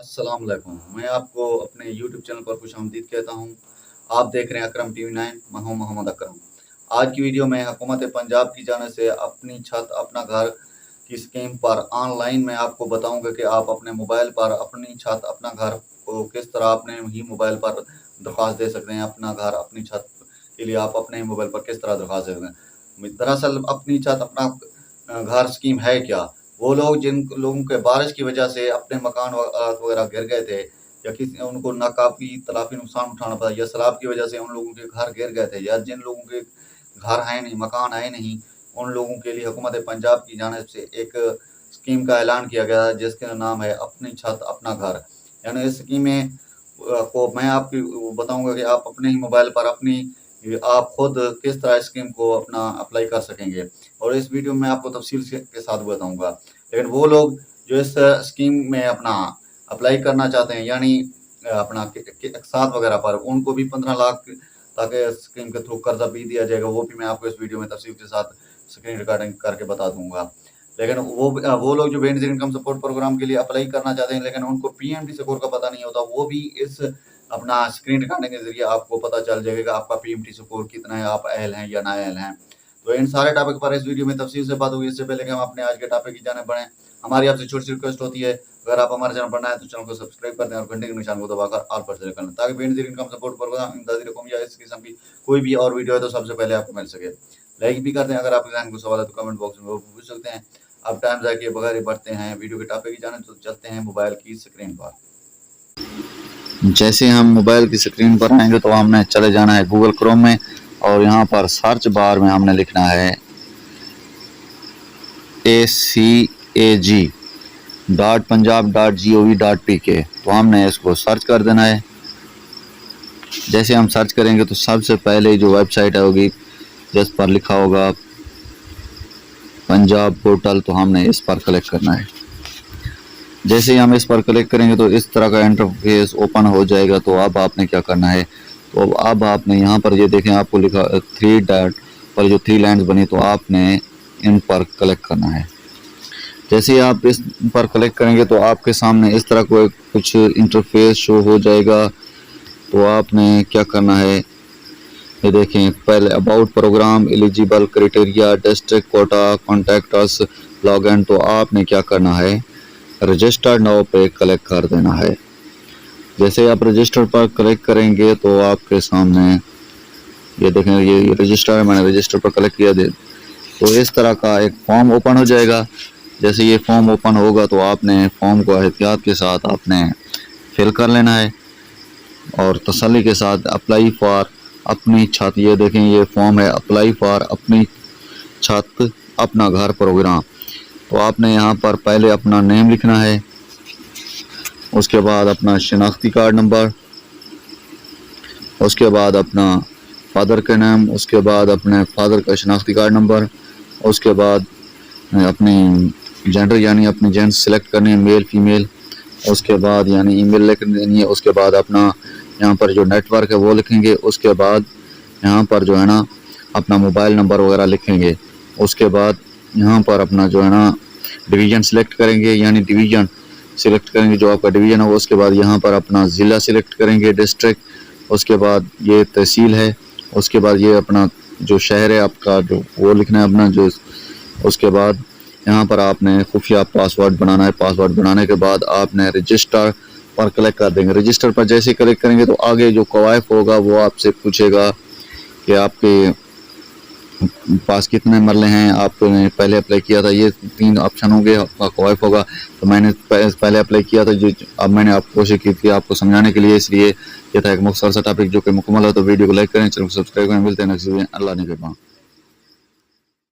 अस्सलाम वालेकुम। मैं आपको अपने यूट्यूब चैनल पर खुशामदीद कहता हूँ। आप देख रहे हैं अकरम टीवी 9, मैं हूँ मोहम्मद अकरम। आज की वीडियो में हुकूमत पंजाब की जानिब से अपनी छत अपना घर की स्कीम पर ऑनलाइन मैं आपको बताऊंगा कि आप अपने मोबाइल पर अपनी छत अपना घर को किस तरह अपने ही मोबाइल पर दरख्वास्त दे सकते हैं। अपना घर अपनी छत के लिए आप अपने ही मोबाइल पर किस तरह दरख्वास्त दे सकते हैं। दरअसल अपनी छत अपना घर स्कीम है क्या? वो लोग जिन लोगों के बारिश की वजह से अपने मकान वगैरह गिर गए थे या किसी उनको नाकाफी तलाफी नुकसान उठाना पड़ा या सैलाब की वजह से उन लोगों के घर गिर गए थे या जिन लोगों के घर है नहीं, मकान है नहीं, उन लोगों के लिए हुकूमत पंजाब की जानिब से एक स्कीम का ऐलान किया गया है जिसका नाम है अपनी छत अपना घर। यानी इस स्कीम में को मैं आपको बताऊंगा कि आप अपने ही मोबाइल पर अपनी आप खुद किस तरह स्कीम को अपना अप्लाई कर सकेंगे और इस वीडियो में आपको तफसील के साथ बताऊंगा। लेकिन वो लोग जो इस स्कीम में अपना अप्लाई करना चाहते हैं यानी अपना साथ वगैरह पर उनको भी 15 लाख ताकि स्कीम के थ्रू कर्जा भी दिया जाएगा, वो भी मैं आपको इस वीडियो में तफसील के साथ स्क्रीन रिकॉर्डिंग करके बता दूंगा। लेकिन वो लोग जो बेनजीर इनकम सपोर्ट प्रोग्राम के लिए अप्लाई करना चाहते हैं लेकिन उनको पीएमटी स्कोर का पता नहीं होता, वो भी इस अपना स्क्रीन रिकॉर्डिंग के जरिए आपको पता चल जाएगा आपका पीएमटी स्कोर कितना है, आप अहल हैं या ना अहल हैं। तो इन सारे टॉपिक पर इस वीडियो में तफसील से बात होगी। इससे पहले कि हम अपने आज के टॉपिक की जाने बढ़ें, हमारी आपसे छोटी सी रिक्वेस्ट होती है, अगर आप हमारे चैनल पर नए हैं तो चैनल को सब्सक्राइब कर दें और घंटे के निशान को दबाकर ऑल पर सेलेक्ट कर लें ताकि बेनजीर इनकम सपोर्ट प्रोग्राम, इमदादी रकम या इस किस्म की कोई भी और वीडियो है तो सबसे पहले आपको मिल सके। लाइक भी कर दें, अगर आपके जहन को सवाल है तो कमेंट बॉक्स में वो पूछ सकते हैं। अब टाइम जाके बगैर ही बढ़ते हैं वीडियो के टॉपिक की जाने, तो चलते हैं मोबाइल की स्क्रीन पर। जैसे हम मोबाइल की स्क्रीन पर आएंगे तो हमने चले जाना है गूगल क्रोम में और यहाँ पर सर्च बार में हमने लिखना है acag.punjab.gov.pk। तो हमने इसको सर्च कर देना है। जैसे हम सर्च करेंगे तो सबसे पहले जो वेबसाइट होगी जिस पर लिखा होगा पंजाब पोर्टल, तो हमने इस पर क्लिक करना है। जैसे ही हम इस पर क्लिक करेंगे तो इस तरह का इंटरफेस ओपन हो जाएगा। तो अब आपने क्या करना है, तो अब आपने यहाँ पर ये देखें आपको लिखा 3 डॉट पर जो 3 लाइन्स बनी, तो आपने इन पर क्लिक करना है। जैसे ही आप इस पर क्लिक करेंगे तो आपके सामने इस तरह को कुछ इंटरफेस शो हो जाएगा। तो आपने क्या करना है, ये देखें पहले about programme, eligible criteria, district quota, contact us, log in. तो आपने क्या करना है, रजिस्टर नाउ पे क्लिक कर देना है। जैसे आप रजिस्टर पर क्लिक करेंगे तो आपके सामने ये देखें ये रजिस्टर है, मैंने रजिस्टर पर क्लिक किया दे तो इस तरह का एक फॉर्म ओपन हो जाएगा। जैसे ये फॉर्म ओपन होगा तो आपने फॉर्म को एहतियात के साथ आपने फिल कर लेना है और तसल्ली के साथ अप्लाई फॉर अपनी छत, ये देखें ये फॉर्म है अप्लाई फॉर अपनी छत अपना घर प्रोग्राम। तो आपने यहाँ पर पहले अपना नेम लिखना है, उसके बाद अपना शनाख्ती कार्ड नंबर, उसके बाद अपना फादर का नाम, उसके बाद अपने फादर का शनाख्ती कार्ड नंबर, उसके बाद अपनी जेंडर यानी अपनी जेंडर सेलेक्ट करनी है, मेल फीमेल, उसके बाद यानी ईमेल लिख देनी है, उसके बाद अपना यहाँ पर जो नेटवर्क है वो लिखेंगे, उसके बाद यहाँ पर जो है ना अपना मोबाइल नंबर वगैरह लिखेंगे, उसके बाद यहाँ पर अपना जो है ना डिवीज़न सिलेक्ट करेंगे यानी डिवीज़न सिलेक्ट करेंगे जो आपका डिवीज़न हो, उसके बाद यहाँ पर अपना ज़िला सिलेक्ट करेंगे डिस्ट्रिक्ट, उसके बाद ये तहसील है, उसके बाद ये अपना जो शहर है आपका जो वो लिखना है अपना जो, उसके बाद यहाँ पर आपने खुफिया पासवर्ड बनाना है। पासवर्ड बनाने के बाद आपने रजिस्टर पर क्लिक कर देंगे। रजिस्टर पर जैसे क्लिक करेंगे तो आगे जो कवायफ होगा वो आपसे पूछेगा कि आपके पास कितने मरले हैं, आपने पहले अप्लाई किया था, ये 3 ऑप्शन होंगे, आपका कवायफ होगा। तो मैंने पहले अप्लाई किया था, जो अब मैंने आपको कोशिश की थी आपको समझाने के लिए, इसलिए ये था एक मुख्तसर सा टॉपिक जो कि मुकम्मल है। तो वीडियो को लाइक करें, चैनल को सब्सक्राइब करें। मिलते हैं नेक्स्ट वीडियो। अल्लाह ने